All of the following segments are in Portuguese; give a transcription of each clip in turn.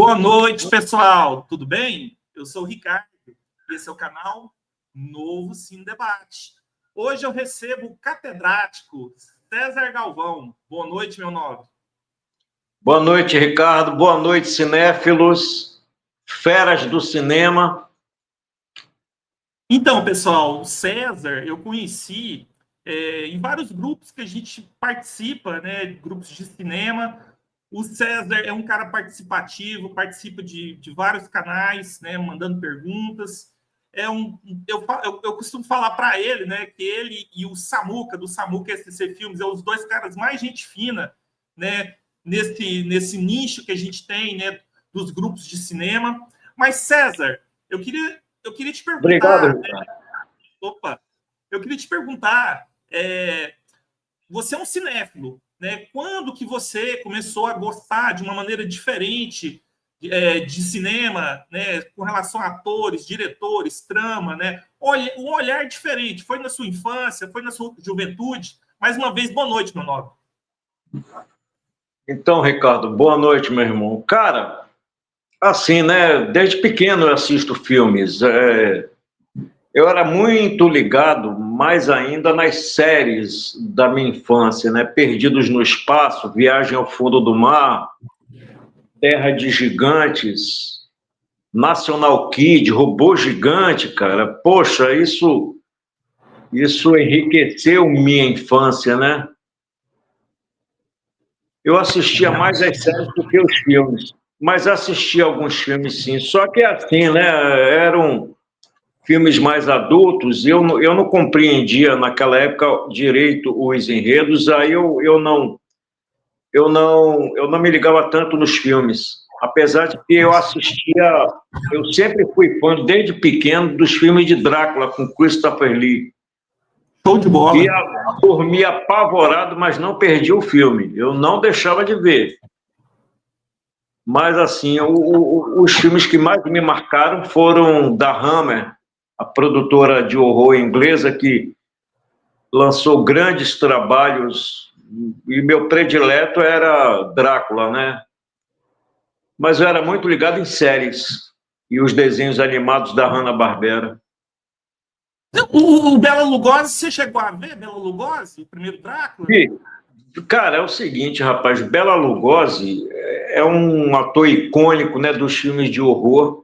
Boa noite, pessoal. Tudo bem? Eu sou o Ricardo. Esse é o canal Novo Cine Debate. Hoje eu recebo o catedrático César Galvão. Boa noite, meu nobre. Boa noite, Ricardo. Boa noite, cinéfilos, feras do cinema. Então, pessoal, o César eu conheci em vários grupos que a gente participa, né? Grupos de cinema. O César é um cara participativo, participa de vários canais, né? Mandando perguntas. Eu costumo falar para ele, né? Que ele e o Samuca, do Samuca STC Filmes, são os dois caras mais gente fina, né? Nesse nicho que a gente tem, né? Dos grupos de cinema. Mas, César, eu queria te perguntar. Obrigado, Ricardo. Opa, eu queria te perguntar. Você é um cinéfilo, né? Quando que você começou a gostar de uma maneira diferente de cinema, né? Com relação a atores, diretores, trama, né? Um olhar diferente. Foi na sua infância, foi na sua juventude? Mais uma vez, boa noite, meu nobre. Então, Ricardo, boa noite, meu irmão. Cara, assim, né? Desde pequeno eu assisto filmes. Eu era muito ligado, mais ainda nas séries da minha infância, né? Perdidos no Espaço, Viagem ao Fundo do Mar, Terra de Gigantes, National Kid, Robô Gigante, cara. Poxa, isso enriqueceu minha infância, né? Eu assistia mais as séries do que os filmes, mas assistia alguns filmes sim. Só que assim, né? Eram filmes mais adultos, eu não compreendia naquela época direito os enredos, aí eu não me ligava tanto nos filmes, apesar de que eu sempre fui fã desde pequeno dos filmes de Drácula com Christopher Lee. Show de bola. E dormia apavorado, mas não perdi o filme, eu não deixava de ver. Mas assim, os filmes que mais me marcaram foram da Hammer, a produtora de horror inglesa que lançou grandes trabalhos, e meu predileto era Drácula, né? Mas eu era muito ligado em séries e os desenhos animados da Hanna-Barbera. O Bela Lugosi, você chegou a ver Bela Lugosi, o primeiro Drácula? E, cara, é o seguinte, rapaz, Bela Lugosi é um ator icônico, né, dos filmes de horror.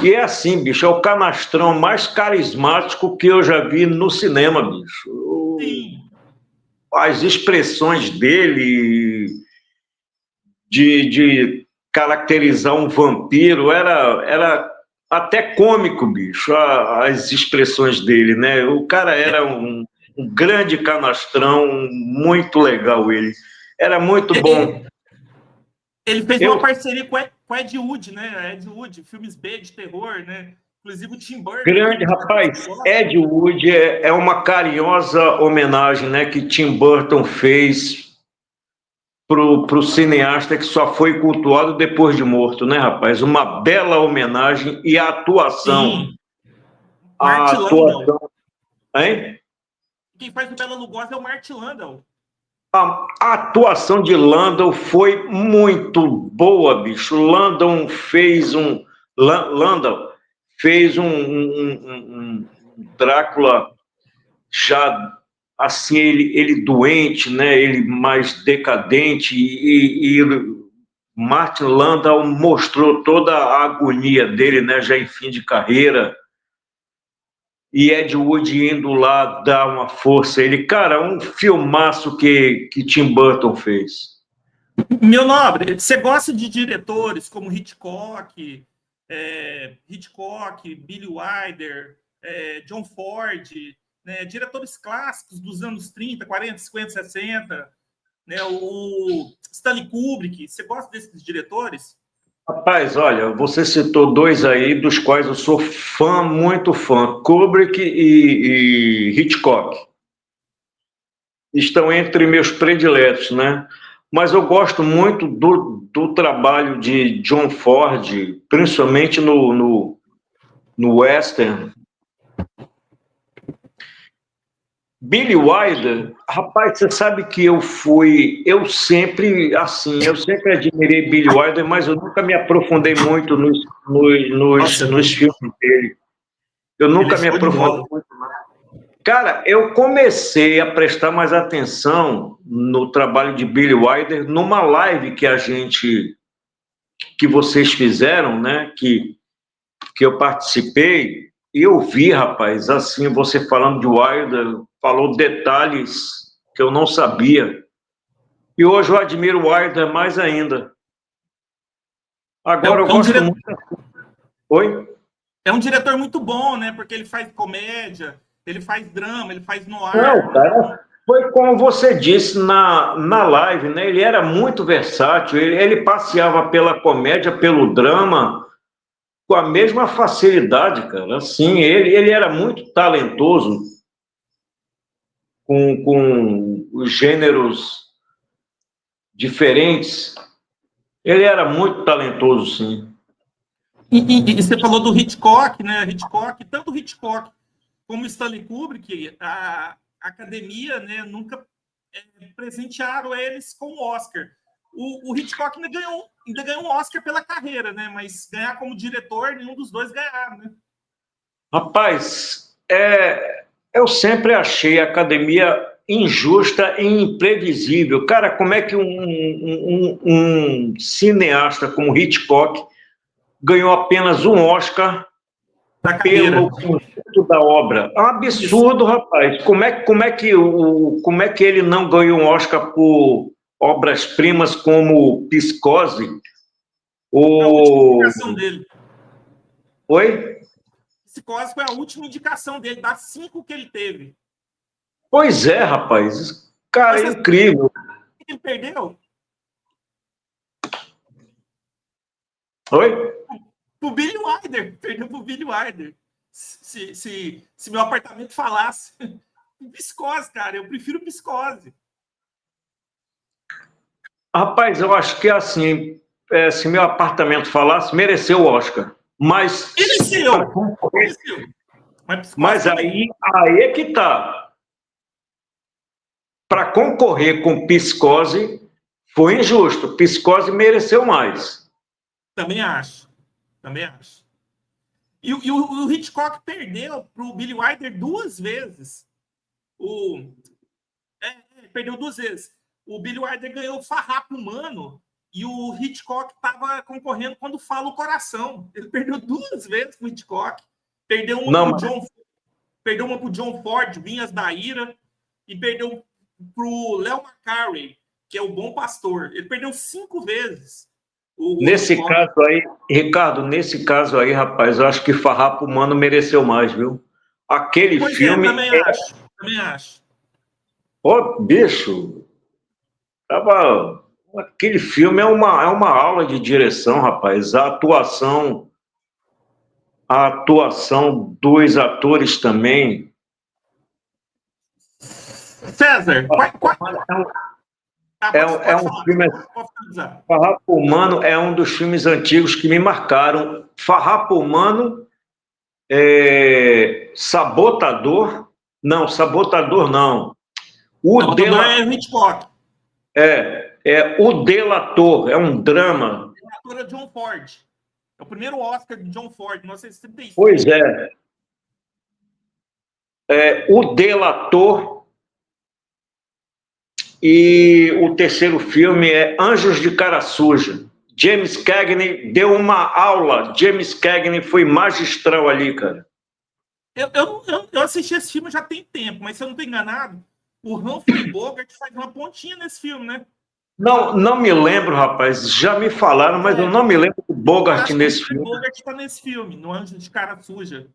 E é assim, bicho, é o canastrão mais carismático que eu já vi no cinema, bicho. Sim. As expressões dele de caracterizar um vampiro era até cômico, bicho, as expressões dele, né? O cara era um grande canastrão, muito legal ele. Era muito bom. Ele fez uma parceria com Ed Wood, né? Ed Wood, filmes B de terror, né? Inclusive o Tim Burton. Grande, rapaz, Ed Wood é uma carinhosa homenagem, né, que Tim Burton fez pro cineasta que só foi cultuado depois de morto, né, rapaz? Uma bela homenagem e a atuação. Sim. A atuação. Hein? Quem faz o Bela Lugosi é o Martin Landau. A atuação de Landau foi muito boa, bicho. Landau fez um Drácula já assim, ele doente, né? Ele mais decadente e Martin Landau mostrou toda a agonia dele, né? Já em fim de carreira. E Ed Wood indo lá dar uma força. Ele, cara, um filmaço que Tim Burton fez. Meu nobre, você gosta de diretores como Hitchcock, Billy Wilder, John Ford, né, diretores clássicos dos anos 30, 40, 50, 60, né, o Stanley Kubrick. Você gosta desses diretores? Rapaz, olha, você citou dois aí dos quais eu sou fã, muito fã, Kubrick e Hitchcock. Estão entre meus prediletos, né? Mas eu gosto muito do trabalho de John Ford, principalmente no western. Billy Wilder, rapaz, você sabe que eu sempre admirei Billy Wilder, mas eu nunca me aprofundei muito Nossa, nos filmes dele. Eu ele é nunca me show de aprofundei bola. muito. Cara, eu comecei a prestar mais atenção no trabalho de Billy Wilder numa live que vocês fizeram, né? Que eu participei, e eu vi, rapaz, assim, você falando de Wilder, falou detalhes que eu não sabia. E hoje eu admiro o Wilder mais ainda. Agora eu É um gosto diretor, muito. Oi? é um diretor muito bom, né? Porque ele faz comédia, ele faz drama, ele faz Não, noir, né? cara, foi como você disse na live, né? Ele era muito versátil, ele passeava pela comédia, pelo drama, com a mesma facilidade, cara. Assim, ele era muito talentoso com os gêneros diferentes. Ele era muito talentoso, sim. E você falou do Hitchcock, né? Hitchcock, tanto Hitchcock como Stanley Kubrick, a academia, né, nunca presentearam eles com o Oscar. O Hitchcock ainda ganhou um Oscar pela carreira, né? Mas ganhar como diretor, nenhum dos dois ganharam, né? Rapaz, eu sempre achei a academia injusta e imprevisível. Cara, como é que um cineasta como Hitchcock ganhou apenas um Oscar Da carreira. pelo conjunto da obra? É um Isso. absurdo, rapaz. Como é que ele não ganhou um Oscar por obras-primas como Psicose? Foi a última Ou... indicação dele. Oi? Psicose foi a última indicação dele, das 5 que ele teve. Pois é, rapaz. Cara, Mas é você sabe incrível. que ele perdeu? Oi? Pro Billy Wilder. Perdeu pro Billy Wilder. Se meu apartamento falasse. Psicose, cara. Eu prefiro Psicose. Rapaz, eu acho que assim, se meu apartamento falasse, mereceu o Oscar. Mas para Mereceu. concorrer, Mereceu. Mas Psicose mas também. aí é que tá. Para concorrer com Psicose, foi injusto. Psicose mereceu mais. Também acho. Também acho. O Hitchcock perdeu pro Billy Wilder 2 vezes. O, perdeu 2 vezes. O Billy Wilder ganhou o Farrapo Humano e o Hitchcock estava concorrendo quando fala o coração. Ele perdeu 2 vezes pro Hitchcock. Perdeu uma Não, pro mas John, perdeu uma pro John Ford, Vinhas da Ira, e perdeu pro Léo McCarey, que é o Bom Pastor. Ele perdeu 5 vezes o nesse Hitchcock. caso aí, Ricardo, nesse caso aí, rapaz, eu acho que Farrapo Humano mereceu mais, viu? Aquele Pois é, filme também acho. Também acho. Ô, bicho, tava. Aquele filme é uma aula de direção, rapaz. A atuação dos atores também. César, É pode um falar. filme. Pode finalizar. Farrapo Humano é um dos filmes antigos que me marcaram. Farrapo Humano, Sabotador. Não, Sabotador não. O O Matador é Delator. o Hitchcock. É o Delator. É um drama. O ator é John Ford. É o primeiro Oscar de John Ford, em Pois 1935. é. O Delator. E o terceiro filme é Anjos de Cara Suja. James Cagney deu uma aula. James Cagney foi magistral ali, cara. Eu assisti esse filme já tem tempo, mas se eu não estou enganado, o Humphrey Bogart faz uma pontinha nesse filme, né? Não, não me lembro, rapaz. Já me falaram, mas eu não me lembro do Eu Bogart acho que o nesse Humphrey filme. Bogart está nesse filme, no Anjo de Cara Suja.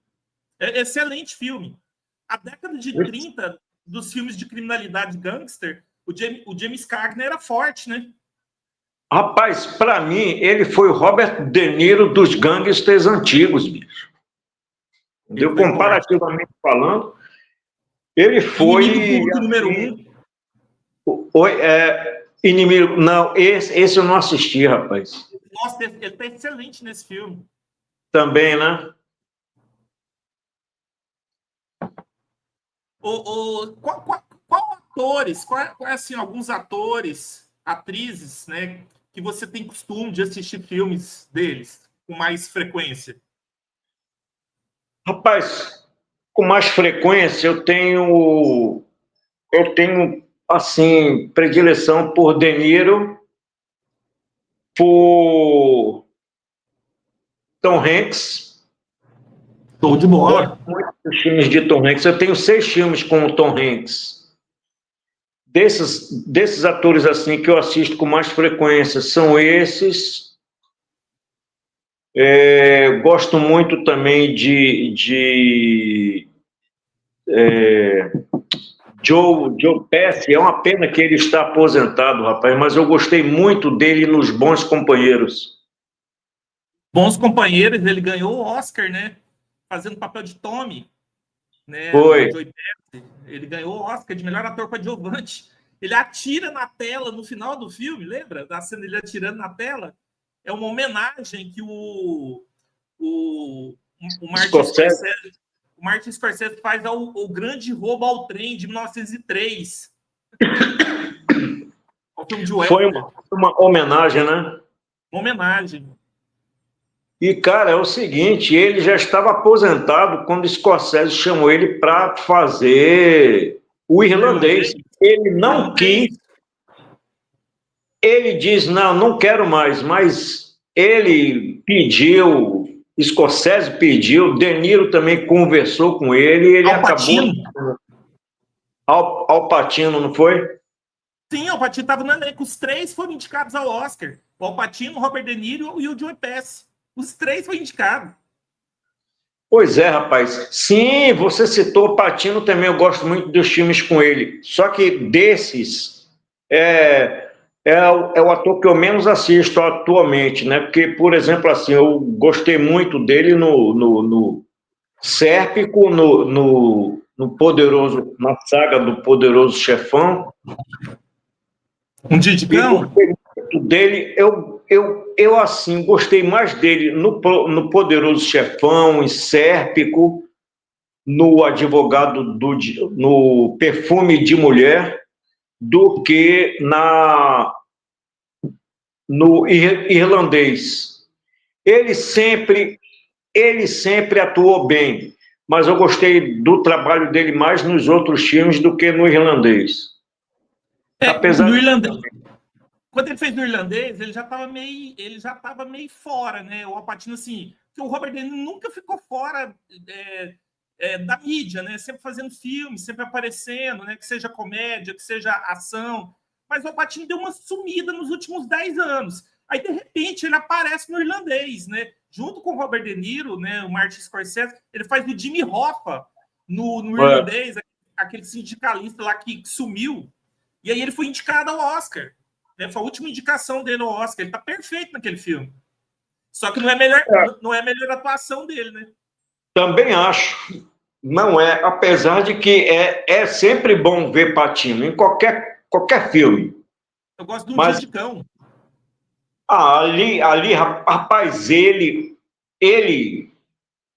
É excelente filme. A década de 30 dos filmes de criminalidade gangster, o James Cagney era forte, né? Rapaz, para mim, ele foi o Robert De Niro dos gangsters antigos, bicho. Ele Entendeu? foi forte. Comparativamente falando, ele Inimigo foi, público número assim, um. inimigo. Não, esse eu não assisti, rapaz. Nossa, ele tá excelente nesse filme. Também, né? Qual atores, assim, alguns atores, atrizes, né, que você tem costume de assistir filmes deles com mais frequência? Rapaz, com mais frequência eu tenho assim predileção por De Niro, por Tom Hanks. Show de Gosto bola. muito dos filmes de Tom Hanks. Eu tenho 6 filmes com o Tom Hanks. Desses atores assim que eu assisto com mais frequência são esses. Gosto muito também de Joe Pesci. É uma pena que ele está aposentado, rapaz, mas eu gostei muito dele nos Bons Companheiros. Bons Companheiros, ele ganhou o Oscar, né? Fazendo papel de Tommy, né? Foi. O Joey Pesci. Ele ganhou o Oscar de melhor ator coadjuvante. Ele atira na tela no final do filme, lembra? Da cena dele atirando na tela. É uma homenagem que o, o Martin Scorsese. Scorsese, o Martin Scorsese faz ao grande roubo ao trem de 1903. Ao filme de Foi Western. uma homenagem, né? Uma homenagem. E, cara, é o seguinte, ele já estava aposentado quando Scorsese chamou ele para fazer o O irlandês. irlandês. Ele não quis, Irlandês. ele diz, não, não quero mais, mas ele pediu, Scorsese pediu, De Niro também conversou com ele e ele Al acabou Pacino. Al Pacino, não foi? Sim, o Al Pacino estava no elenco. Os três foram indicados ao Oscar. O Al Pacino, o Robert De Niro e o Joey Pesci. Os três foram indicados. Pois é, rapaz. Sim, você citou o Pacino também, eu gosto muito dos filmes com ele. Só que desses, é o ator que eu menos assisto atualmente, né? Porque, por exemplo, assim, eu gostei muito dele no Sérpico, no Poderoso, na saga do Poderoso Chefão. Um E Didicão? gostei muito dele. Eu assim, gostei mais dele no Poderoso Chefão, em Sérpico, no Advogado no Perfume de Mulher, do que no Irlandês. Ele sempre, ele sempre atuou bem, mas eu gostei do trabalho dele mais nos outros filmes do que no Irlandês. No Apesar de irlandês. Quando ele fez no irlandês, ele já estava meio fora, né? O Al Pacino, assim, que o Robert De Niro nunca ficou fora da mídia, né? Sempre fazendo filme, sempre aparecendo, né? Que seja comédia, que seja ação. Mas o Al Pacino deu uma sumida nos últimos 10 anos. Aí, de repente, ele aparece no irlandês, né? Junto com o Robert De Niro, né? O Martin Scorsese, ele faz o Jimmy Hoffa no irlandês, aquele sindicalista lá que sumiu. E aí ele foi indicado ao Oscar. Né? Foi a última indicação dele ao Oscar. Ele tá perfeito naquele filme. Só que não é a melhor atuação dele, né? também acho, não é, apesar de que é sempre bom ver Patino em qualquer filme. Eu gosto de um Mas Didicão. ali, rapaz, ele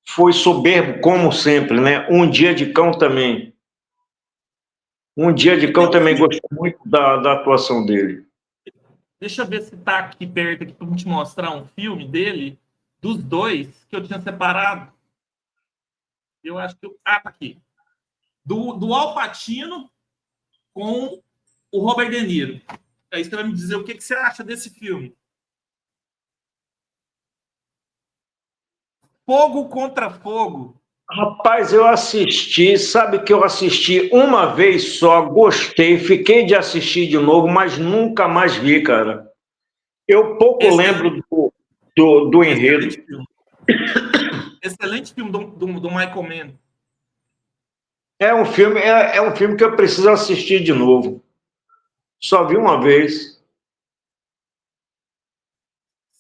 foi soberbo como sempre, né? Um Dia de Cão também. Um Dia de E tem Cão um também filme. gostei muito da atuação dele. Deixa eu ver se tá aqui perto aqui pra te mostrar um filme dele, dos dois, que eu tinha separado. Eu acho que. Tá aqui. Do Al Pacino com o Robert De Niro. Aí você vai me dizer o que você acha desse filme. Fogo contra Fogo. Rapaz, eu assisti, sabe que eu assisti uma vez só, gostei, fiquei de assistir de novo, mas nunca mais vi, cara. Eu pouco Excelente, lembro do excelente enredo. filme. Excelente filme do Michael Mann. É um filme que eu preciso assistir de novo. Só vi uma vez.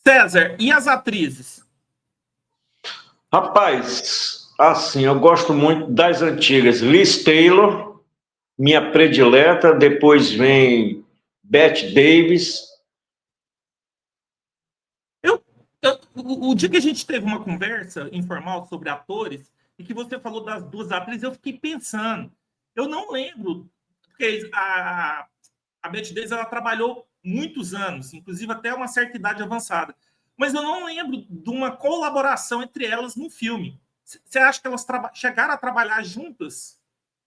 César, e as atrizes? Rapaz, assim, eu gosto muito das antigas. Liz Taylor, minha predileta, depois vem Bette Davis. Eu, o dia que a gente teve uma conversa informal sobre atores e que você falou das duas atrizes, eu fiquei pensando. Eu não lembro, porque a Bette Davis ela trabalhou muitos anos, inclusive até uma certa idade avançada. Mas eu não lembro de uma colaboração entre elas no filme. Você acha que elas chegaram a trabalhar juntas?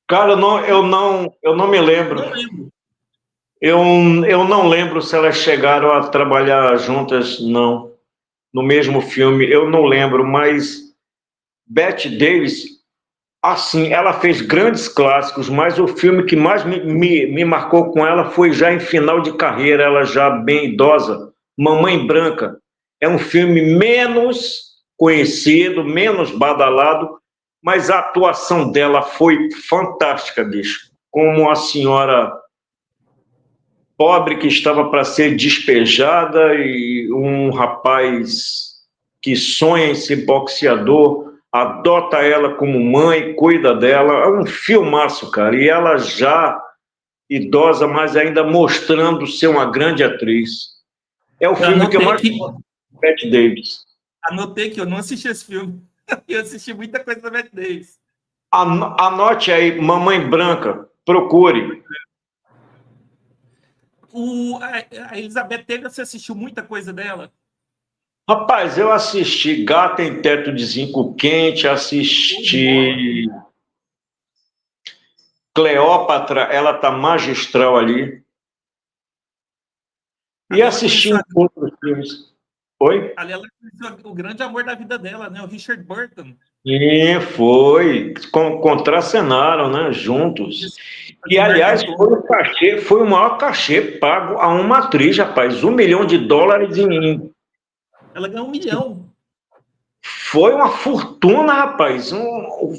Cara, eu não me lembro. Não lembro. Eu, eu não lembro se elas chegaram a trabalhar juntas, não. No mesmo filme, eu não lembro, mas Bette Davis, assim, ela fez grandes clássicos, mas o filme que mais me marcou com ela foi já em final de carreira, ela já bem idosa, Mamãe Branca. É um filme menos conhecido, menos badalado, mas a atuação dela foi fantástica, bicho. Como a senhora pobre que estava para ser despejada e um rapaz que sonha em ser boxeador adota ela como mãe, cuida dela. É um filmaço, cara. E ela já idosa, mas ainda mostrando ser uma grande atriz. É o Eu filme que eu anotei mais que, gosto de Bette Davis. anotei que eu não assisti esse filme. Eu assisti muita coisa da Bette Davis. Anote aí, Mamãe Branca, procure. A Elizabeth Taylor, você assistiu muita coisa dela? Rapaz, eu assisti Gata em Teto de Zinco Quente, Show de bola. assisti Cleópatra, ela tá magistral ali. E Ali ela assisti conheceu, outros filmes. Oi? ali ela conheceu o grande amor da vida dela, né? O Richard Burton. E foi. Contracenaram, né? Juntos. Isso, E, fazia um aliás, Argentona. foi o maior cachê pago a uma atriz, rapaz. US$ 1 milhão em. Ela ganhou 1 milhão. Foi uma fortuna, rapaz.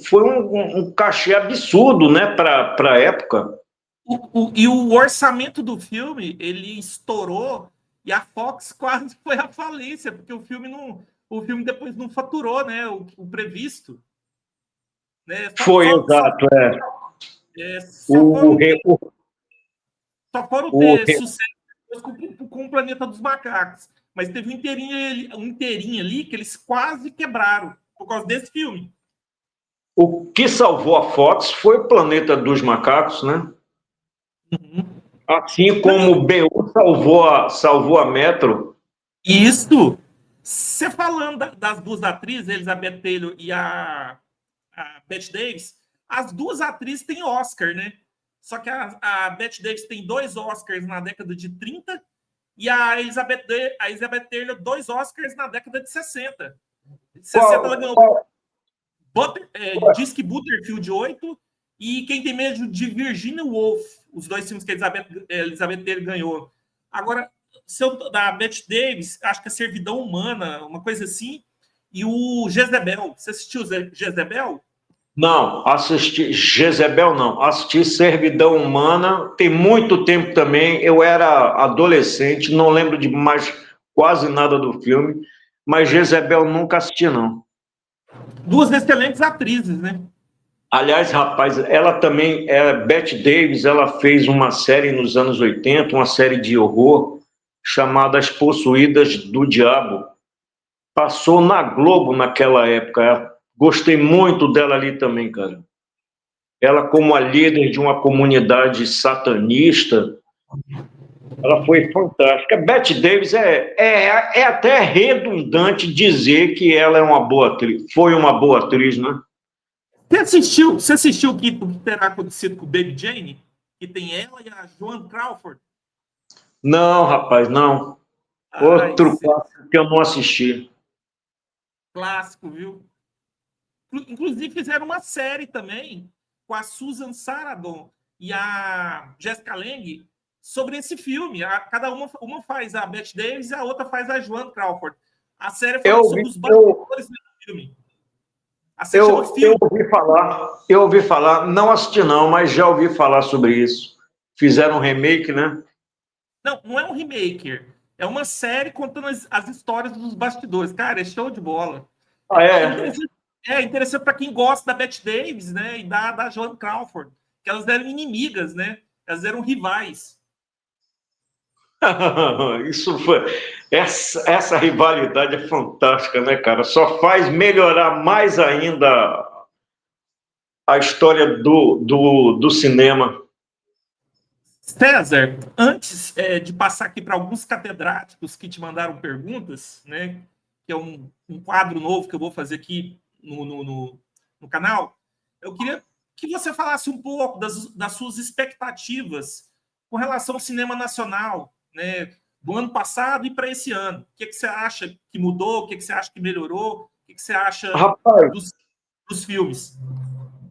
Foi um cachê absurdo, né, para a época. E o orçamento do filme, ele estourou e a Fox quase foi à falência, porque o filme depois não faturou, né, o previsto, né? Foi, exato. Só O, foram re- ter, o, só foram o, ter re- sucesso com o Planeta dos Macacos, mas teve um inteirinho ali que eles quase quebraram por causa desse filme. o que salvou a Fox foi o Planeta dos Macacos, né? Uhum. Assim Não, como o BU salvou a Metro. isso. Você falando das duas atrizes, Elizabeth Taylor e a Bette Davis, as duas atrizes têm Oscar, né? Só que a Bette Davis tem 2 Oscars na década de 30 e a Elizabeth Taylor 2 Oscars na década de 60. Em 60 ela ganhou Qual, Disque Butterfield 8 e Quem Tem Medo de Virginia Woolf, os dois filmes que a Elizabeth Taylor ganhou. Agora, da Bette Davis, acho que é Servidão Humana, uma coisa assim, e o Jezebel. Você assistiu Jezebel? não, assisti Jezebel, não. Assisti Servidão Humana, tem muito tempo também. Eu era adolescente, não lembro de mais quase nada do filme, mas Jezebel nunca assisti, não. Duas excelentes atrizes, né? Aliás, rapaz, ela também, Bette Davis, ela fez uma série nos anos 80, uma série de horror, chamada As Possuídas do Diabo. Passou na Globo naquela época. Gostei muito dela ali também, cara. Ela, como a líder de uma comunidade satanista, ela foi fantástica. Bette Davis é até redundante dizer que ela é uma boa atriz. Foi uma boa atriz, né? Você assistiu o que terá acontecido com o Baby Jane? Que tem ela e a Joan Crawford? Não, rapaz, não. Ai, Outro clássico que eu não assisti. clássico, viu? Inclusive fizeram uma série também com a Susan Sarandon e a Jessica Lange sobre esse filme. Cada uma faz a Bette Davis e a outra faz a Joan Crawford. A série Eu fala ouvi, sobre os bastidores do filme. A série chama eu Filme. ouvi falar, não assisti não, mas já ouvi falar sobre isso. Fizeram um remake, né? Não, não é um remake. É uma série contando as histórias dos bastidores. Cara, é show de bola. Ah, É é? interessante, interessante para quem gosta da Bette Davis, né? E da Joan Crawford. Que elas eram inimigas, né? Elas eram rivais. Isso foi. Essa rivalidade é fantástica, né, cara? Só faz melhorar mais ainda a história do cinema. César, antes de passar aqui para alguns catedráticos que te mandaram perguntas, né, que é um quadro novo que eu vou fazer aqui no canal, eu queria que você falasse um pouco das suas expectativas com relação ao cinema nacional, né, do ano passado e para esse ano. O que você acha que mudou? O que você acha que melhorou? O que você acha Rapaz, dos filmes?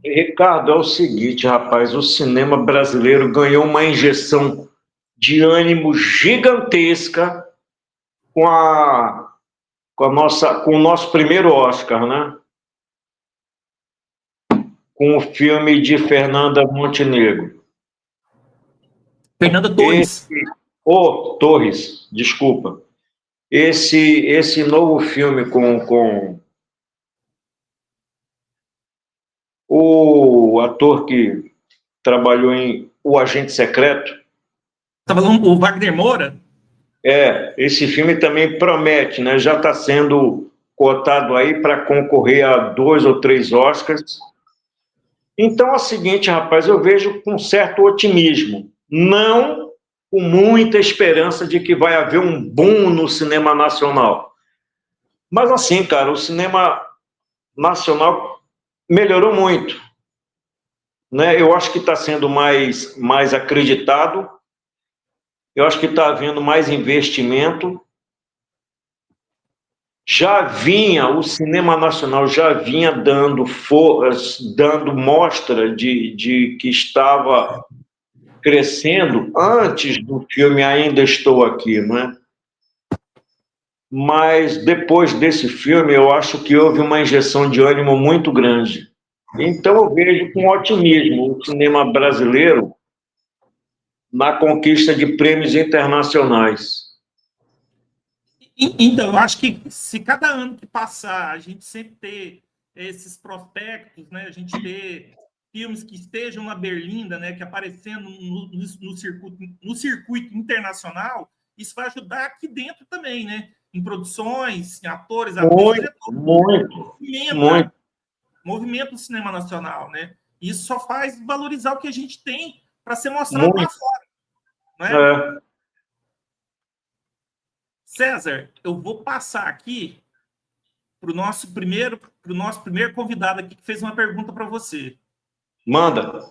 Ricardo, é o seguinte, rapaz, o cinema brasileiro ganhou uma injeção de ânimo gigantesca com o nosso primeiro Oscar, né? Com o filme de Fernanda Montenegro. Fernanda Torres. Torres, desculpa. Esse novo filme com o ator que trabalhou em O Agente Secreto. Está falando o Wagner Moura? Esse filme também promete, né? Já está sendo cotado aí para concorrer a 2 ou 3 Oscars. Então é o seguinte, rapaz, eu vejo com certo otimismo, não com muita esperança de que vai haver um boom no cinema nacional. Mas assim, cara, o cinema nacional melhorou muito, né? Eu acho que está sendo mais acreditado, eu acho que está havendo mais investimento. O cinema nacional já vinha dando mostra de que estava crescendo antes do filme Ainda Estou Aqui, né? Mas depois desse filme, eu acho que houve uma injeção de ânimo muito grande. Então eu vejo com otimismo o cinema brasileiro na conquista de prêmios internacionais. Então, eu acho que se cada ano que passar a gente sempre ter esses prospectos, né, a gente ter filmes que estejam na berlinda, né, que aparecendo no circuito internacional, isso vai ajudar aqui dentro também, né, em produções, em atores, atrizes, movimento do cinema nacional, né? Isso só faz valorizar o que a gente tem para ser mostrado lá fora, não é? César, eu vou passar aqui para o nosso primeiro convidado aqui que fez uma pergunta para você. Manda.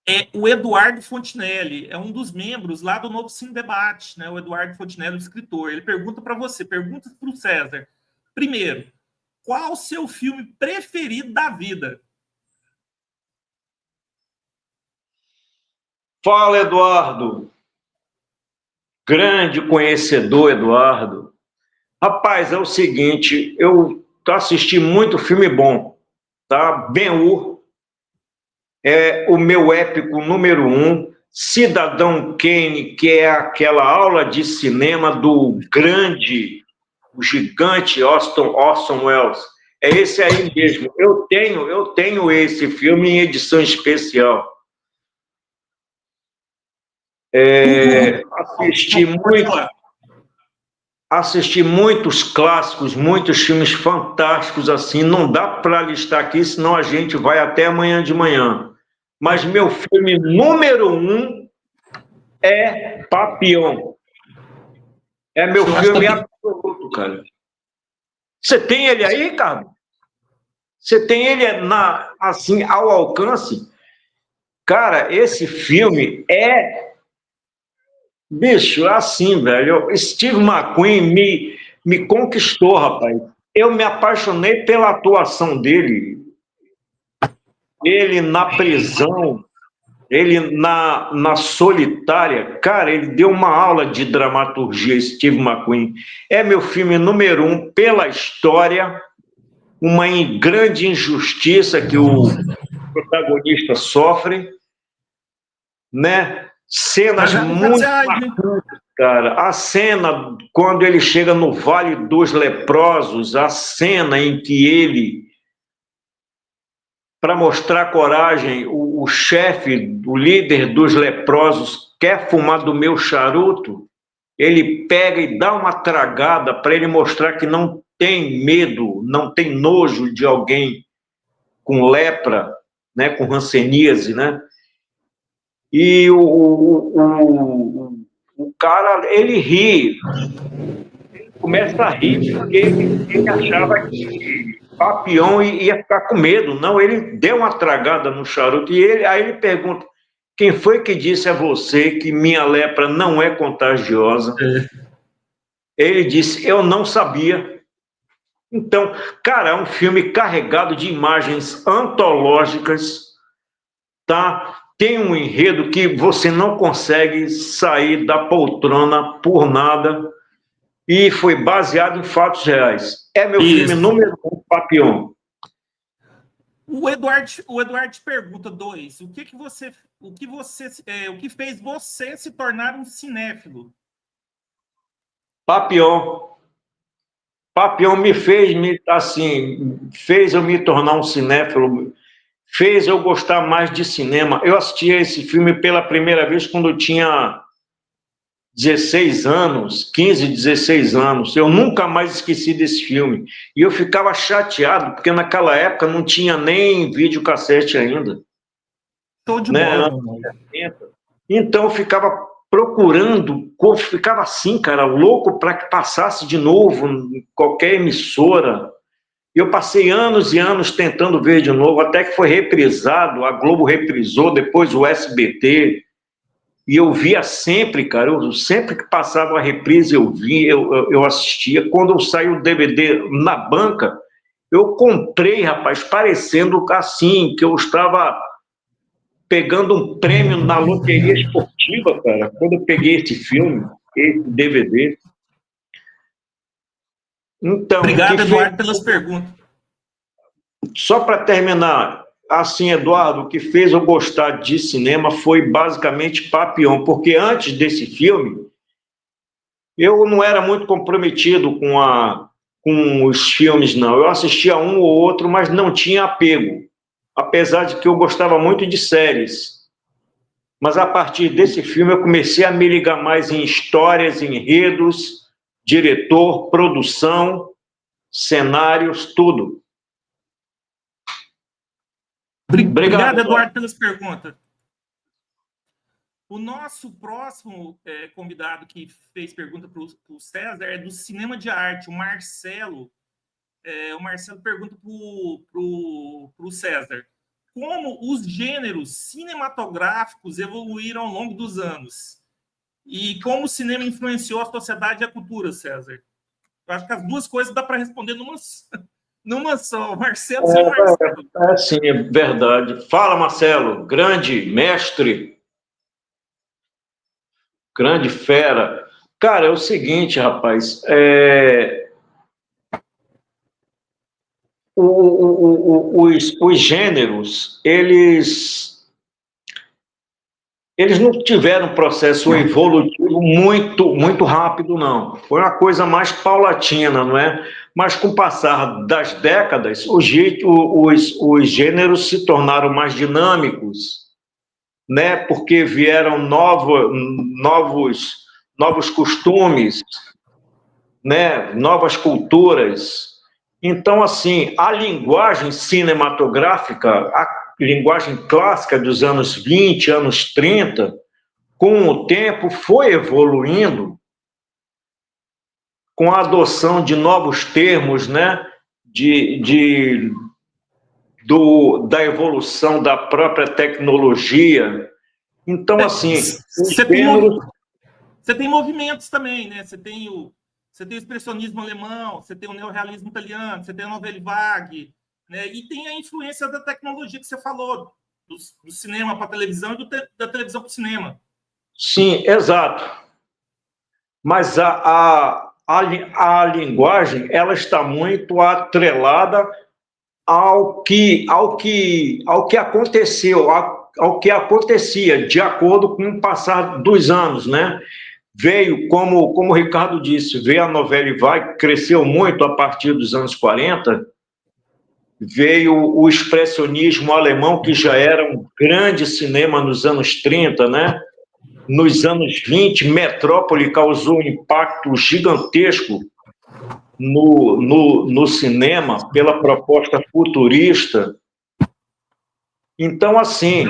É o Eduardo Fontinelli, é um dos membros lá do Novo Cine Debate, né? O Eduardo Fontinelli, o escritor. Ele pergunta para você, pergunta para o César. Primeiro, qual o seu filme preferido da vida? Fala, Eduardo. Grande conhecedor, Eduardo. Rapaz, é o seguinte, eu assisti muito filme bom, tá? Ben-Hur é o meu épico número 1, Cidadão Kane, que é aquela aula de cinema do grande, o gigante Orson Welles. É esse aí mesmo. Eu tenho esse filme em edição especial. Assisti muitos clássicos, muitos filmes fantásticos assim. Não dá para listar aqui, senão a gente vai até amanhã de manhã. Mas meu filme número 1 é Papillon. É meu filme absoluto, cara. Você tem ele aí, cara? Você tem ele assim ao alcance? Cara, esse filme é, bicho, assim, velho. Steve McQueen me conquistou, rapaz. Eu me apaixonei pela atuação dele. Ele na prisão, ele na solitária. Cara, ele deu uma aula de dramaturgia, Steve McQueen. É meu filme número 1 pela história, uma grande injustiça que o protagonista sofre, né? Cenas muito marcantes, cara. A cena quando ele chega no Vale dos Leprosos, a cena em que ele, para mostrar coragem, o chefe, o líder dos leprosos, quer fumar do meu charuto, ele pega e dá uma tragada para ele mostrar que não tem medo, não tem nojo de alguém com lepra, né, com hanseníase, né? E o cara, ele ri, começa a rir porque ele achava que Papião ia ficar com medo. Não, ele deu uma tragada no charuto e aí ele pergunta: quem foi que disse a você que minha lepra não é contagiosa? Ele disse: eu não sabia. Então, cara, é um filme carregado de imagens antológicas, tá? Tem um enredo que você não consegue sair da poltrona por nada e foi baseado em fatos reais. É meu filme Isso. número 1, Papillon. O Eduardo te pergunta, o que fez você se tornar um cinéfilo? Papillon. Papillon fez eu me tornar um cinéfilo, fez eu gostar mais de cinema. Eu assisti a esse filme pela primeira vez quando eu tinha 16 anos, 15, 16 anos. Eu nunca mais esqueci desse filme. E eu ficava chateado, porque naquela época não tinha nem videocassete ainda. Show de Né? bola, meu irmão. Então eu ficava procurando, ficava assim, cara, louco para que passasse de novo em qualquer emissora. E eu passei anos e anos tentando ver de novo, até que foi reprisado, a Globo reprisou, depois o SBT. E eu via sempre, cara, sempre que passava a reprise eu assistia. Quando saiu o DVD na banca, eu comprei, rapaz, parecendo assim, que eu estava pegando um prêmio na loteria esportiva, cara, quando eu peguei esse filme, esse DVD. Então, Obrigado, Eduardo, pelas perguntas. só para terminar, assim, Eduardo, o que fez eu gostar de cinema foi basicamente Papillon, porque antes desse filme, eu não era muito comprometido com os filmes, não. Eu assistia um ou outro, mas não tinha apego, apesar de que eu gostava muito de séries. Mas a partir desse filme eu comecei a me ligar mais em histórias, enredos, diretor, produção, cenários, tudo. Obrigado, Eduardo, pelas perguntas. O nosso próximo convidado que fez pergunta para o César é do Cinema de Arte, o Marcelo. O Marcelo pergunta para o César: como os gêneros cinematográficos evoluíram ao longo dos anos? E como o cinema influenciou a sociedade e a cultura, César? Eu acho que as duas coisas dá para responder numa só. Marcelo, Marcelo. Sim, é verdade. Fala, Marcelo, grande mestre, grande fera. Cara, é o seguinte, rapaz, os gêneros, eles não tiveram um processo evolutivo muito rápido, não. Foi uma coisa mais paulatina, não é? Mas com o passar das décadas, os gêneros se tornaram mais dinâmicos, né? Porque vieram novos costumes, né? Novas culturas. Então, assim, a linguagem cinematográfica, a linguagem clássica dos anos 20, anos 30, com o tempo foi evoluindo com a adoção de novos termos, né? Da evolução da própria tecnologia. Então, assim, você tem movimentos também, né? Você tem o expressionismo alemão, você tem o neorrealismo italiano, você tem a Nouvelle Vague, né? E tem a influência da tecnologia que você falou, do cinema para a televisão e da televisão para o cinema. Sim, exato. Mas a linguagem ela está muito atrelada ao que aconteceu, ao que acontecia, de acordo com o passar dos anos, né? Veio, como o Ricardo disse, veio a Nouvelle Vague, cresceu muito a partir dos anos 40, veio o expressionismo alemão, que já era um grande cinema nos anos 30, né? Nos anos 20, Metrópole causou um impacto gigantesco no cinema pela proposta futurista, Então, assim,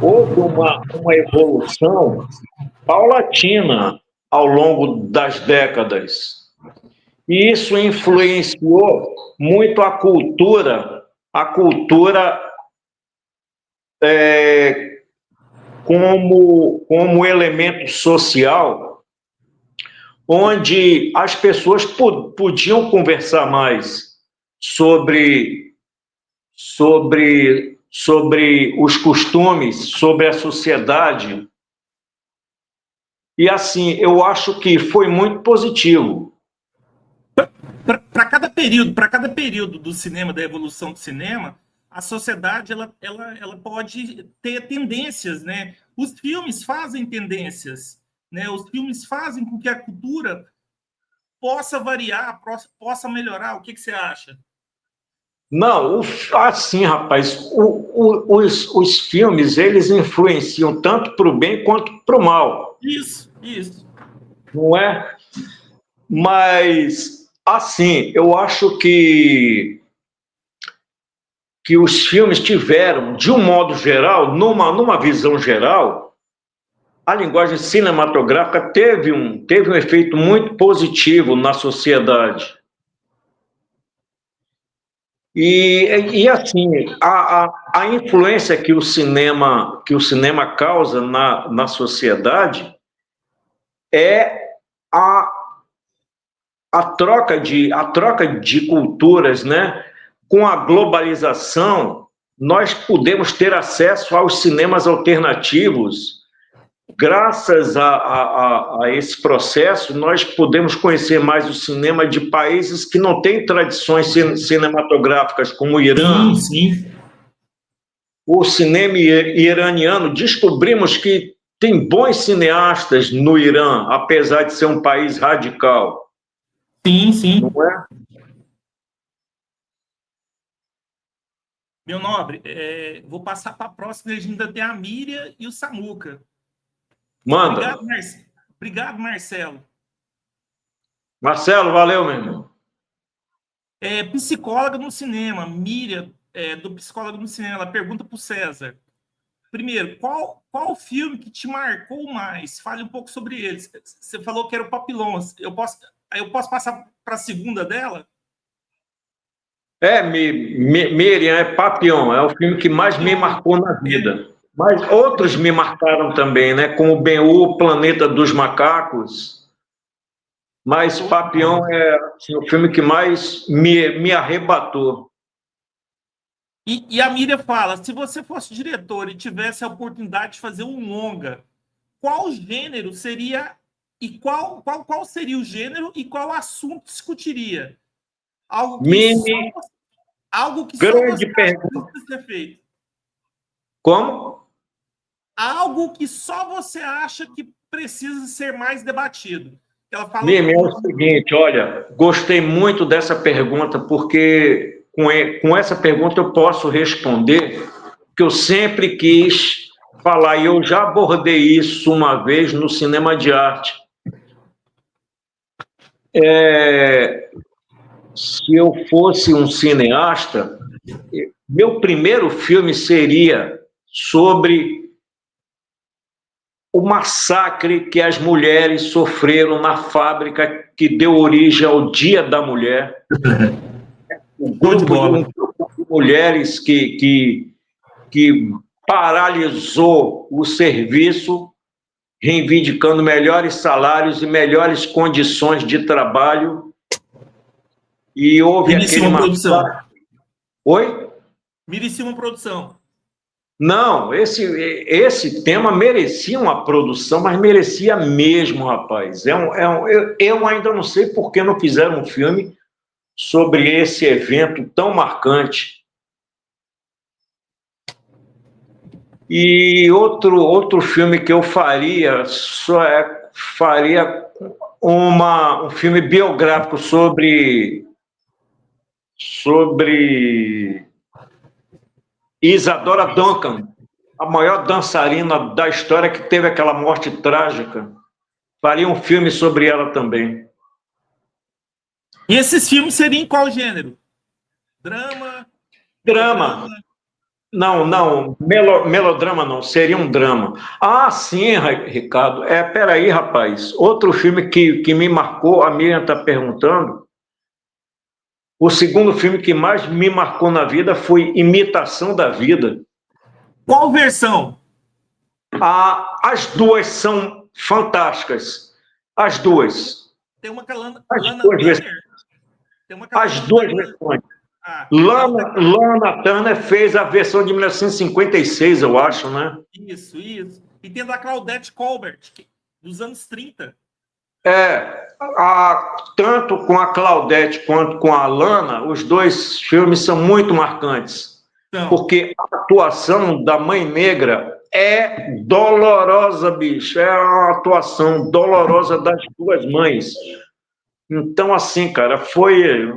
houve uma evolução paulatina ao longo das décadas. E isso influenciou muito a cultura como elemento social, onde as pessoas podiam conversar mais sobre os costumes, sobre a sociedade. E assim, eu acho que foi muito positivo. Para cada período do cinema, da evolução do cinema, a sociedade ela pode ter tendências, né? Os filmes fazem tendências, né? Os filmes fazem com que a cultura possa variar, possa melhorar. O que você acha? Não, assim, rapaz, os filmes, eles influenciam tanto para o bem quanto para o mal, Isso. não é? Mas, assim, eu acho que os filmes tiveram, de um modo geral, numa visão geral, a linguagem cinematográfica teve um efeito muito positivo na sociedade. E assim, a influência que o cinema causa na sociedade é a, a troca de culturas, né? Com a globalização, nós podemos ter acesso aos cinemas alternativos. Graças a esse processo, nós podemos conhecer mais o cinema de países que não têm tradições cinematográficas, como o Irã, Sim. o cinema iraniano. Descobrimos que tem bons cineastas no Irã, apesar de ser um país radical. Sim. Não é? Meu nobre, vou passar para a próxima. A gente ainda tem a Miriam e o Samuca. Manda. Obrigado, Marcelo. Marcelo, valeu, meu irmão. Psicóloga no cinema. Miriam, do Psicóloga no Cinema, ela pergunta para o César. Primeiro, qual o filme que te marcou mais? Fale um pouco sobre ele. Você falou que era o Papillons. Eu posso passar para a segunda dela? Miriam, Papillon, é o filme que mais me marcou na vida. Mas outros me marcaram também, né? Como Ben-Hur, Planeta dos Macacos. Mas Papillon é assim, o filme que mais me arrebatou. E a Miriam fala: se você fosse diretor e tivesse a oportunidade de fazer um longa, qual gênero seria e qual seria o gênero e qual assunto discutiria? Algo que só, Mini, algo que só você grande acha que pergunta. precisa ser feito. Como? Algo que só você acha que precisa ser mais debatido. Ela fala Mimi, é o seguinte, olha, gostei muito dessa pergunta, porque com essa pergunta eu posso responder que eu sempre quis falar, e eu já abordei isso uma vez no cinema de arte. Se eu fosse um cineasta, meu primeiro filme seria sobre o massacre que as mulheres sofreram na fábrica que deu origem ao Dia da Mulher. Um show de grupo bola. de mulheres que paralisou o serviço, reivindicando melhores salários e melhores condições de trabalho. E houve aquele Merecia produção. massacre. Oi? Merecia uma produção. Não, esse tema merecia uma produção, mas merecia mesmo, rapaz. Eu ainda não sei por que não fizeram um filme sobre esse evento tão marcante. E outro filme que eu faria um filme biográfico sobre Isadora Duncan, a maior dançarina da história que teve aquela morte trágica. Faria um filme sobre ela também. E esses filmes seriam em qual gênero? Drama, Drama. melodrama? Não, melodrama não, seria um drama. Ah, sim, Ricardo. Peraí, rapaz. Outro filme que me marcou, a Miriam está perguntando. O segundo filme que mais me marcou na vida foi Imitação da Vida. Qual versão? As duas são fantásticas. As duas. Tem uma com a Lana, As Lana duas, Turner? Tem uma com a as Lana duas Turner. versões. Tem outra... Lana Turner fez a versão de 1956, eu acho, né? Isso. E tem da Claudette Colbert, dos anos 30. Tanto com a Claudette quanto com a Lana, os dois filmes são muito marcantes. Então, Porque a atuação da Mãe Negra é dolorosa, bicho. É uma atuação dolorosa das duas mães. Então, assim, cara, foi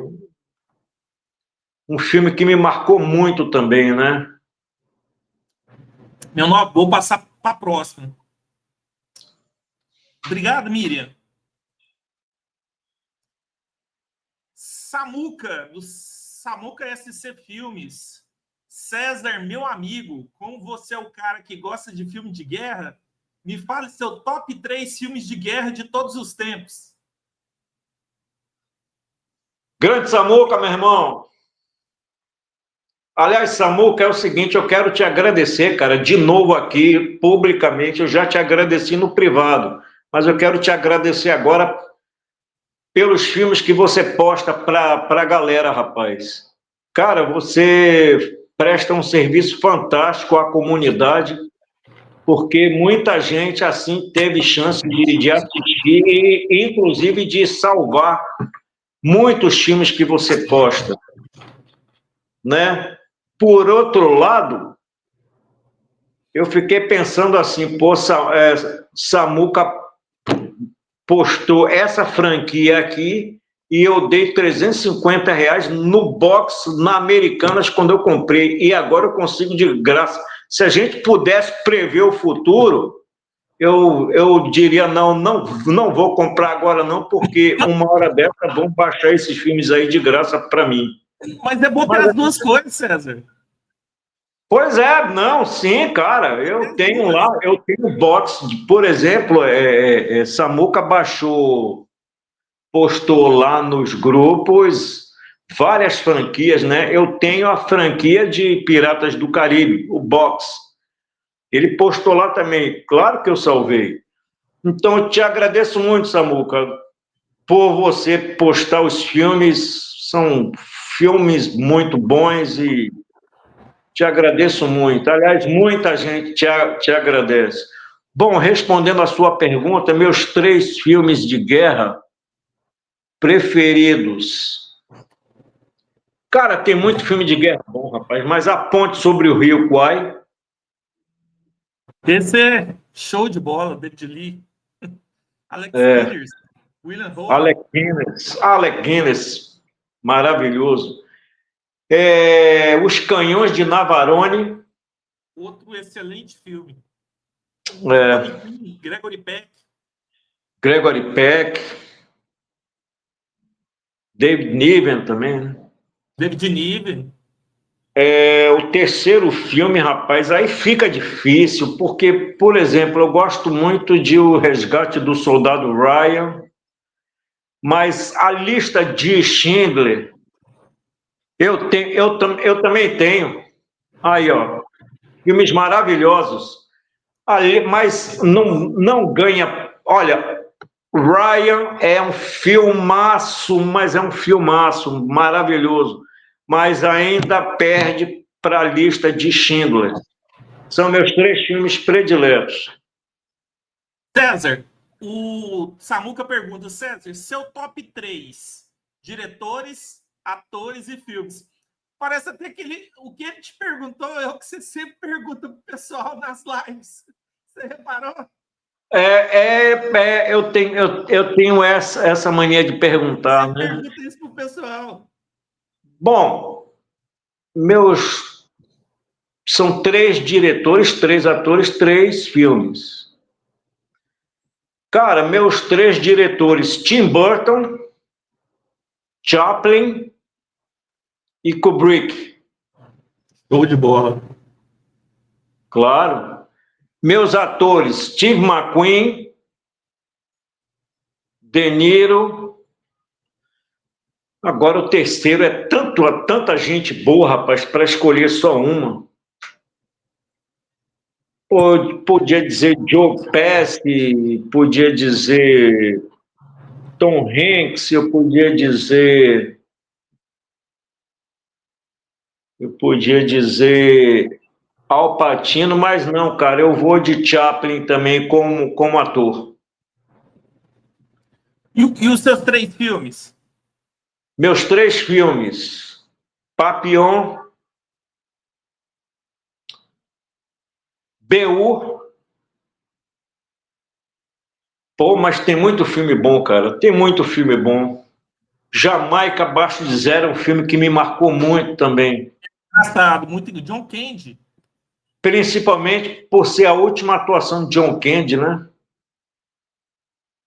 um filme que me marcou muito também, né? meu nome, vou passar para a próxima. Obrigado, Miriam. Samuca, do Samuca SC Filmes. César, meu amigo, como você é o cara que gosta de filme de guerra, me fale seu top 3 filmes de guerra de todos os tempos. Grande Samuca, meu irmão. Aliás, Samuca, é o seguinte, eu quero te agradecer, cara, de novo aqui, publicamente. Eu já te agradeci no privado, mas eu quero te agradecer agora pelos filmes que você posta para a galera, rapaz. Cara, você presta um serviço fantástico à comunidade, porque muita gente assim teve chance de assistir e, inclusive, de salvar muitos filmes que você posta, né? Por outro lado, eu fiquei pensando assim, pô, Samuca postou essa franquia aqui e eu dei R$ 350 no box na Americanas quando eu comprei, e agora eu consigo de graça. Se a gente pudesse prever o futuro, eu diria, não vou comprar agora não, porque uma hora dessa vão baixar esses filmes aí de graça para mim. Mas é bom ter as duas coisas, César. Pois é, não, sim, cara, eu tenho lá, eu tenho box, por exemplo, Samuca postou lá nos grupos várias franquias, né? Eu tenho a franquia de Piratas do Caribe, o box. Ele postou lá também, claro que eu salvei. Então, eu te agradeço muito, Samuca, por você postar os filmes, são filmes muito bons e te agradeço muito. Aliás, muita gente te agradece. Bom, respondendo a sua pergunta, meus 3 filmes de guerra preferidos. Cara, tem muito filme de guerra bom, rapaz, mas A Ponte sobre o Rio Kwai. Esse é show de bola, David Lee. Alex Guinness, William Holden. Alec Guinness, maravilhoso. Os Canhões de Navarone. Outro excelente filme. É, Gregory Peck. Gregory Peck. David Niven também, né? David Niven. O terceiro filme, rapaz, aí fica difícil, porque, por exemplo, eu gosto muito de O Resgate do Soldado Ryan, mas a lista de Schindler, eu também tenho. Aí, ó, filmes maravilhosos. Ali, mas não ganha. Olha, Ryan é um filmaço, mas é um filmaço maravilhoso, mas ainda perde para a lista de Schindler. São meus 3 filmes prediletos. César, o Samuca pergunta, César, seu top 3 diretores, atores e filmes. Parece até que o que ele te perguntou é o que você sempre pergunta pro pessoal nas lives. Você reparou? Eu tenho essa mania de perguntar, Você né? pergunta isso pro pessoal. Bom, são 3 diretores, 3 atores, 3 filmes. Cara, meus 3 diretores, Tim Burton, Chaplin e Kubrick. Show de bola. Claro. Meus atores, Steve McQueen, De Niro. Agora o terceiro é tanta gente boa, rapaz, para escolher só uma. Podia dizer Joe Pesci, podia dizer Tom Hanks, eu podia dizer Al Pacino, mas não, cara, eu vou de Chaplin também como ator. E os seus 3 filmes? Meus 3 filmes, Papillon, B.U. Pô, mas tem muito filme bom, cara, tem muito filme bom. Jamaica Abaixo de Zero é um filme que me marcou muito também. Engraçado, muito John Candy. Principalmente por ser a última atuação de John Candy, né?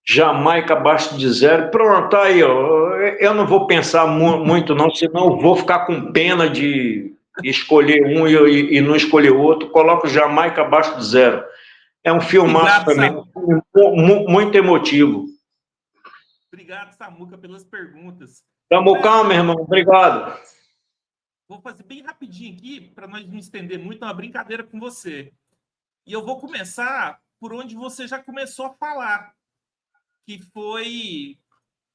Jamaica Abaixo de Zero. Pronto, tá aí, ó. Eu não vou pensar muito, não, senão eu vou ficar com pena de escolher um e não escolher outro. Coloco Jamaica Abaixo de Zero. É um filmaço Obrigado, também, Samuca. muito emotivo. Obrigado, Samuca, pelas perguntas. Tamo calmo, meu César, irmão. Obrigado. vou fazer bem rapidinho aqui, para nós não estender muito, é uma brincadeira com você. E eu vou começar por onde você já começou a falar, que foi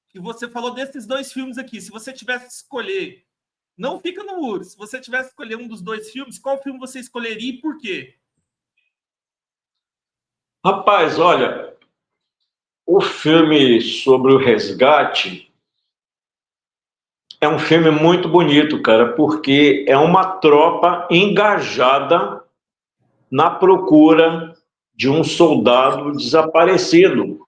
que você falou desses 2 filmes aqui. Se você tivesse que escolher, não fica no muro. Se você tivesse que escolher um dos 2 filmes, qual filme você escolheria e por quê? Rapaz, olha, o filme sobre o resgate é um filme muito bonito, cara, porque é uma tropa engajada na procura de um soldado desaparecido.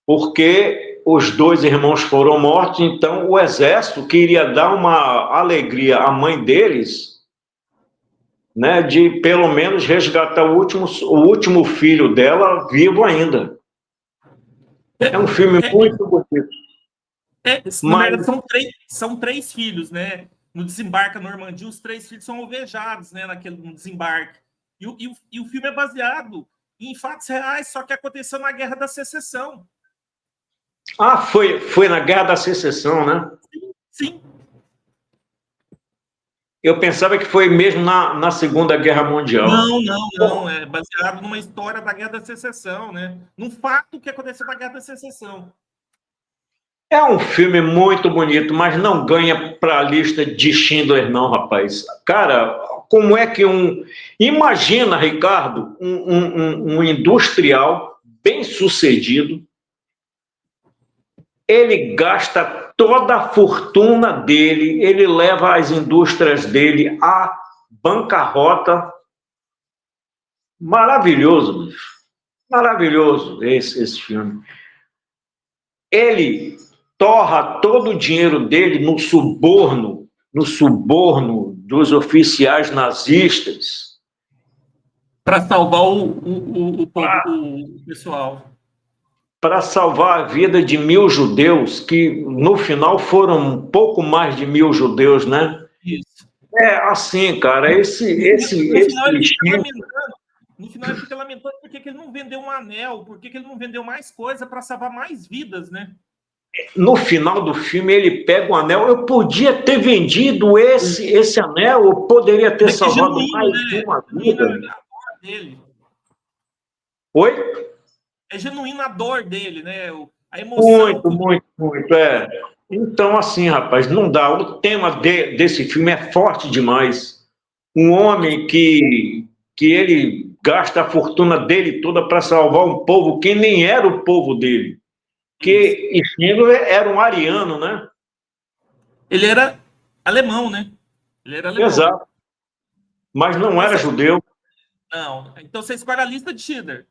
Porque os 2 irmãos foram mortos, então o exército queria dar uma alegria à mãe deles, né, de pelo menos resgatar o último filho dela vivo ainda. É um filme muito bonito. Na Mas verdade, são 3 filhos, né? No desembarque à Normandia, os 3 filhos são alvejados, né? No desembarque. E o filme é baseado em fatos reais, só que aconteceu na Guerra da Secessão. foi na Guerra da Secessão, né? Sim. Eu pensava que foi mesmo na Segunda Guerra Mundial. Não. É baseado numa história da Guerra da Secessão, né? Num fato que aconteceu na Guerra da Secessão. É um filme muito bonito, mas não ganha para a lista de Schindler, não, rapaz. Cara, como é que um. Imagina, Ricardo, um industrial bem sucedido, ele gasta toda a fortuna dele, ele leva as indústrias dele à bancarrota. Maravilhoso, bicho. Maravilhoso esse filme. Ele torra todo o dinheiro dele no suborno dos oficiais nazistas. Para salvar o povo, o pessoal. Para salvar a vida de 1.000 judeus, que no final foram um pouco mais de 1.000 judeus, né? Isso. É assim, cara, No final ele fica lamentando. No final ele fica lamentando porque ele não vendeu um anel, porque ele não vendeu mais coisa para salvar mais vidas, né? No final do filme ele pega o anel. Eu podia ter vendido esse anel, eu poderia ter É que é salvado genuíno, mais né? uma É genuína vida. a dor dele. Oi? É genuína a dor dele, né? A emoção. Muito, é. Então, assim, rapaz, não dá. O tema desse filme é forte demais. Um homem que ele gasta a fortuna dele toda para salvar um povo que nem era o povo dele. Que Schindler era um ariano, né? Ele era alemão, né? Ele era alemão. Exato. Mas não Então era você, judeu. não. Então você escolhe a lista de Schindler.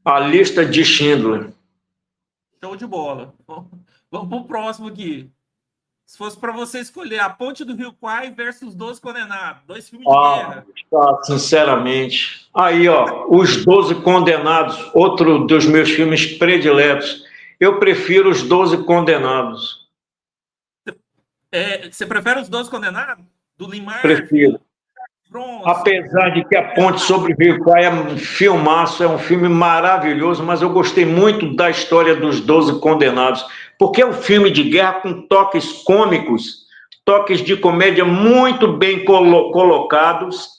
A lista de Schindler. Show de bola. Vamos pro próximo aqui. Se fosse para você escolher A Ponte do Rio Kwai versus 12 Condenados, 2 filmes de guerra. Sinceramente. Aí, ó, Os 12 Condenados, outro dos meus filmes prediletos. Eu prefiro Os 12 Condenados. Você prefere os 12 Condenados? Do Lee Marvin? Prefiro. Bronson. Apesar de que A Ponte sobre o Rio Kwai é um filmaço, é um filme maravilhoso, mas eu gostei muito da história dos 12 Condenados, porque é um filme de guerra com toques cômicos, toques de comédia muito bem colocados,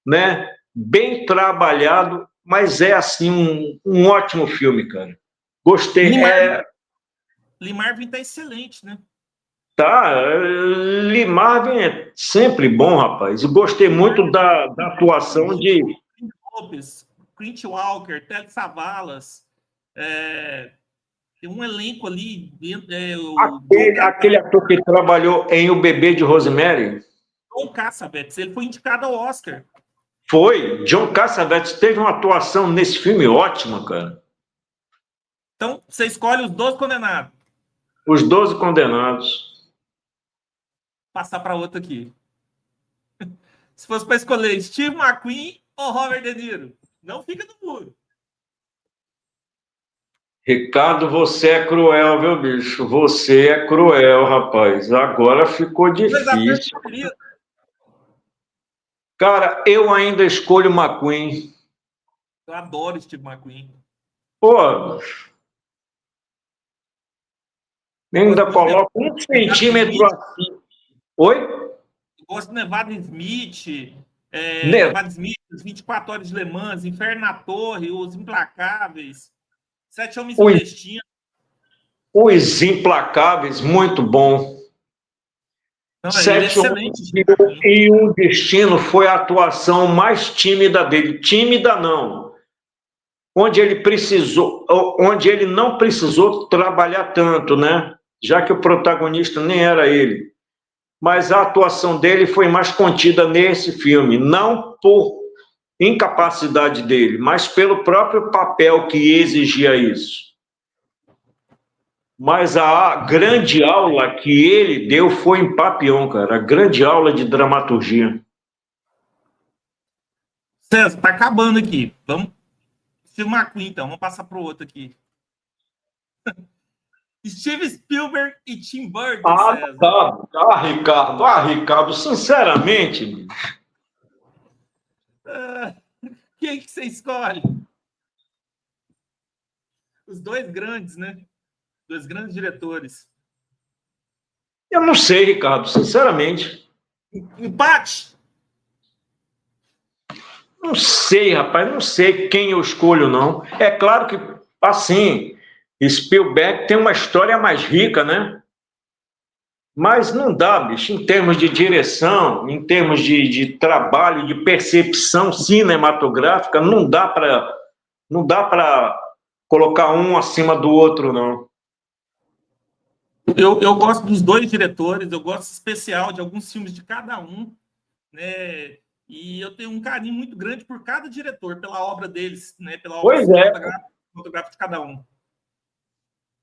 né? Bem trabalhado, mas é assim um ótimo filme, cara. Gostei. Lee Marvin tá excelente, né? Tá, Lee Marvin é sempre bom, rapaz. Gostei muito da atuação de Lopes, Clint Walker, Telly Savalas, tem um elenco ali, o aquele ator que trabalhou em O Bebê de Rosemary. John Cassavetes, ele foi indicado ao Oscar. Foi, John Cassavetes teve uma atuação nesse filme ótima, cara. Então, você escolhe os 12 condenados. Os 12 Condenados. Passar para outro aqui. Se fosse para escolher Steve McQueen ou Robert De Niro, não fica no muro. Ricardo, você é cruel, viu, bicho? Você é cruel, rapaz. Agora ficou difícil. Cara, eu ainda escolho McQueen. Eu adoro Steve McQueen. Pô, ainda coloco 1 centímetro assim. Oi? Eu gosto de Nevada Smith, Nevada Smith, 24 Horas de Le Mans, Inferno na Torre, Os Implacáveis, Sete Homens do Destino. Os Implacáveis, muito bom. Não, Sete Homens e o Destino foi a atuação mais tímida dele. Tímida não. Onde ele não precisou trabalhar tanto, né? Já que o protagonista nem era ele. Mas a atuação dele foi mais contida nesse filme, não por incapacidade dele, mas pelo próprio papel que exigia isso. Mas a grande aula que ele deu foi em Papillon, cara. A grande aula de dramaturgia. César, tá acabando aqui. Vamos. Steve McQueen, então. Vamos passar para o outro aqui. Steve Spielberg e Tim Burton, César. Ricardo, sinceramente. Quem que você escolhe? Os dois grandes, né? Dois grandes diretores. Eu não sei, Ricardo, sinceramente. Empate? Não sei, rapaz, não sei quem eu escolho, não. É claro que, assim, Spielberg tem uma história mais rica, né? Mas não dá, bicho, em termos de direção, em termos de trabalho, de percepção cinematográfica, não dá para colocar um acima do outro, não. Eu gosto dos dois diretores, eu gosto especial de alguns filmes de cada um, né? E eu tenho um carinho muito grande por cada diretor, pela obra deles, né? Pela obra cinematográfica de cada um.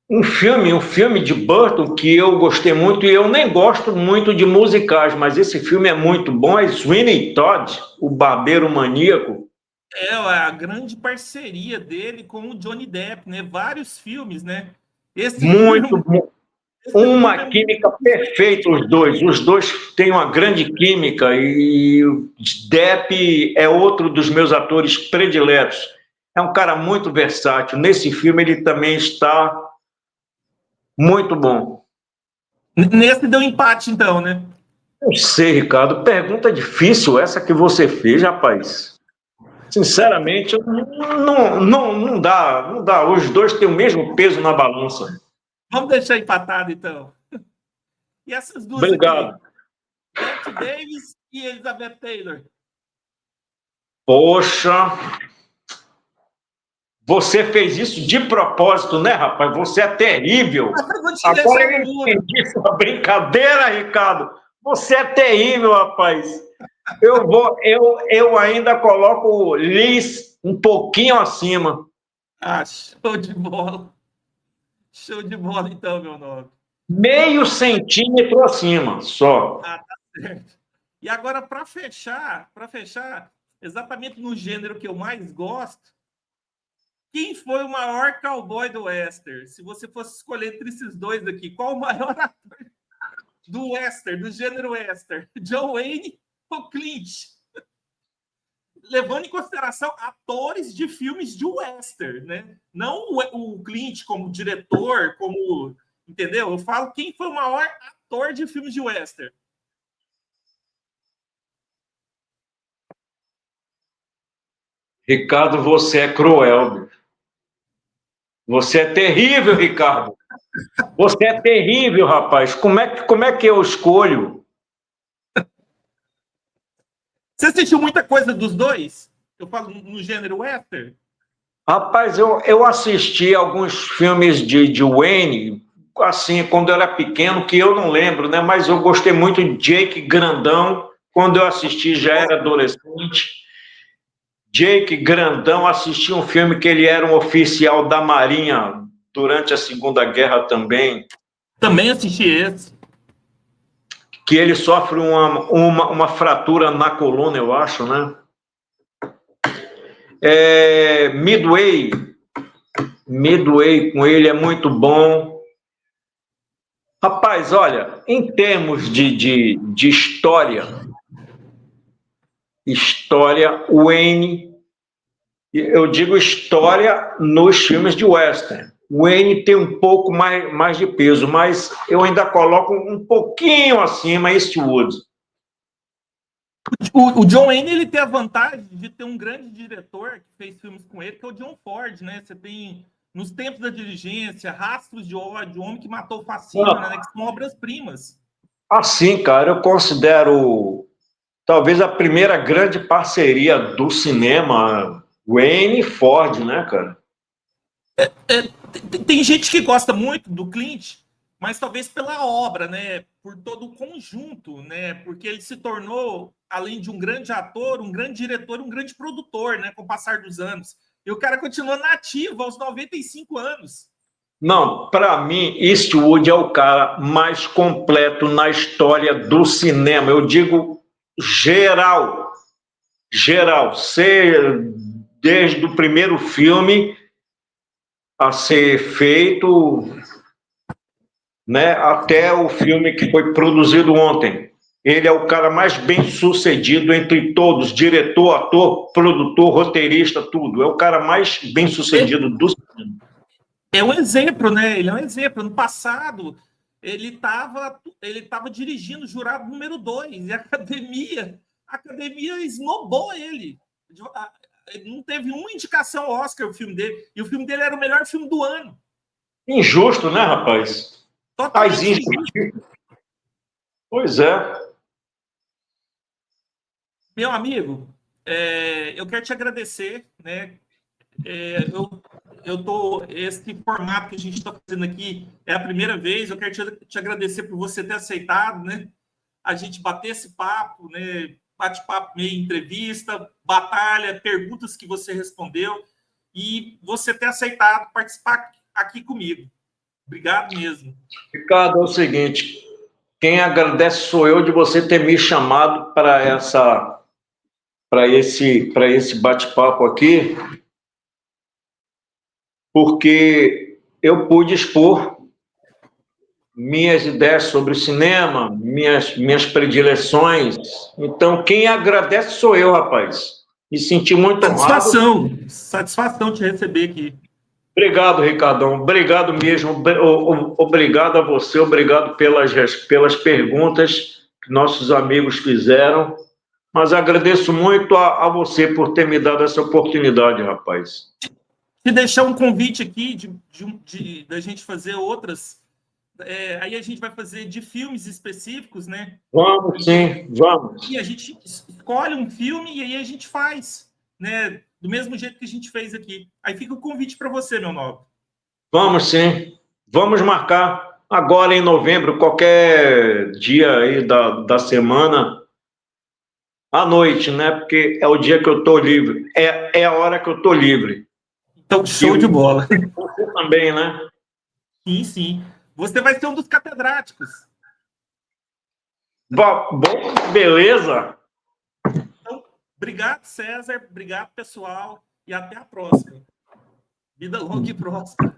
Um filme de Burton que eu gostei muito, e eu nem gosto muito de musicais, mas esse filme é muito bom, é Sweeney Todd, o Barbeiro Maníaco. É a grande parceria dele com o Johnny Depp, né? Vários filmes, né? Muito bom. Uma química perfeita, os dois. Os dois têm uma grande química e o Depp é outro dos meus atores prediletos. É um cara muito versátil. Nesse filme ele também está muito bom. Nesse deu empate, então, né? Não sei, Ricardo. Pergunta difícil essa que você fez, rapaz. Sinceramente, não dá. Os dois têm o mesmo peso na balança. Vamos deixar empatado, então. E essas duas Obrigado. aqui? Bette Davis e Elizabeth Taylor. Poxa, você fez isso de propósito, né, rapaz? Você é terrível. Agora eu entendi sua brincadeira, Ricardo. Você é terrível, rapaz. Eu ainda coloco Liz um pouquinho acima. Ah, show de bola. Show de bola, então, meu nome. Meio centímetro acima, só. Ah, tá certo. E agora, para fechar, exatamente no gênero que eu mais gosto, quem foi o maior cowboy do western? Se você fosse escolher entre esses dois aqui, qual o maior ator do western, do gênero western? John Wayne o Clint, levando em consideração atores de filmes de western, né? Não o Clint como diretor, como... Entendeu? Eu falo quem foi o maior ator de filmes de western. Ricardo, você é cruel. Você é terrível, Ricardo. Você é terrível, rapaz. Como é que eu escolho? Você assistiu muita coisa dos dois? Eu falo no gênero western? Rapaz, eu assisti alguns filmes de Wayne, assim, quando eu era pequeno, que eu não lembro, né? Mas eu gostei muito de Jake Grandão. Quando eu assisti, já era adolescente. Jake Grandão, assisti um filme que ele era um oficial da Marinha durante a Segunda Guerra também, Também assisti esse. que ele sofre uma fratura na coluna, eu acho, né? Midway com ele é muito bom. Rapaz, olha, em termos de história, Wayne, eu digo história nos filmes de western. Wayne tem um pouco mais de peso, mas eu ainda coloco um pouquinho acima Eastwood. O John Wayne, ele tem a vantagem de ter um grande diretor que fez filmes com ele, que é o John Ford, né? Você tem Nos Tempos da Diligência, Rastros de Ódio, O Homem que Matou o Fascina, né? Que são obras-primas. Assim, cara, eu considero talvez a primeira grande parceria do cinema, Wayne e Ford, né, cara? Tem gente que gosta muito do Clint, mas talvez pela obra, né? Por todo o conjunto, né? Porque ele se tornou, além de um grande ator, um grande diretor, um grande produtor, né? Com o passar dos anos. E o cara continua nativo aos 95 anos. Não, para mim, Eastwood é o cara mais completo na história do cinema. Eu digo geral, geral, desde o primeiro filme a ser feito, né, até o filme que foi produzido ontem. Ele é o cara mais bem sucedido entre todos, diretor, ator, produtor, roteirista, tudo. É o cara mais bem sucedido do cinema. É um exemplo, né? Ele é um exemplo. Ano passado, ele tava dirigindo o Jurado número 2 e a academia esnobou ele. Não teve uma indicação ao Oscar o filme dele. E o filme dele era o melhor filme do ano. Injusto, né, rapaz? As Totalmente injusto. injustiças. Pois é. Meu amigo, eu quero te agradecer, né? Esse formato que a gente está fazendo aqui é a primeira vez. Eu quero te agradecer por você ter aceitado, né? A gente bater esse papo, né? Bate-papo, meio entrevista, batalha, perguntas que você respondeu e você ter aceitado participar aqui comigo. Obrigado mesmo. Ricardo, é o seguinte, quem agradece sou eu de você ter me chamado para esse bate-papo aqui, porque eu pude expor minhas ideias sobre o cinema, minhas predileções. Então, quem agradece sou eu, rapaz. Me senti muito honrado. Satisfação te receber aqui. Obrigado, Ricardão. Obrigado mesmo. Obrigado a você. Obrigado pelas perguntas que nossos amigos fizeram. Mas agradeço muito a você por ter me dado essa oportunidade, rapaz. Te deixar um convite aqui da gente fazer outras. Aí a gente vai fazer de filmes específicos, né? Vamos, sim, vamos. E a gente escolhe um filme e aí a gente faz, né? Do mesmo jeito que a gente fez aqui. Aí fica o convite para você, meu nobre. Vamos, sim. Vamos marcar agora em novembro, qualquer dia aí da semana, à noite, né? Porque é o dia que eu estou livre. É a hora que eu estou livre. Então, show de bola. Você também, né? Sim, sim. Você vai ser um dos catedráticos. Bom, beleza. Então, obrigado, César. Obrigado, pessoal. E até a próxima. Vida longa e próspera.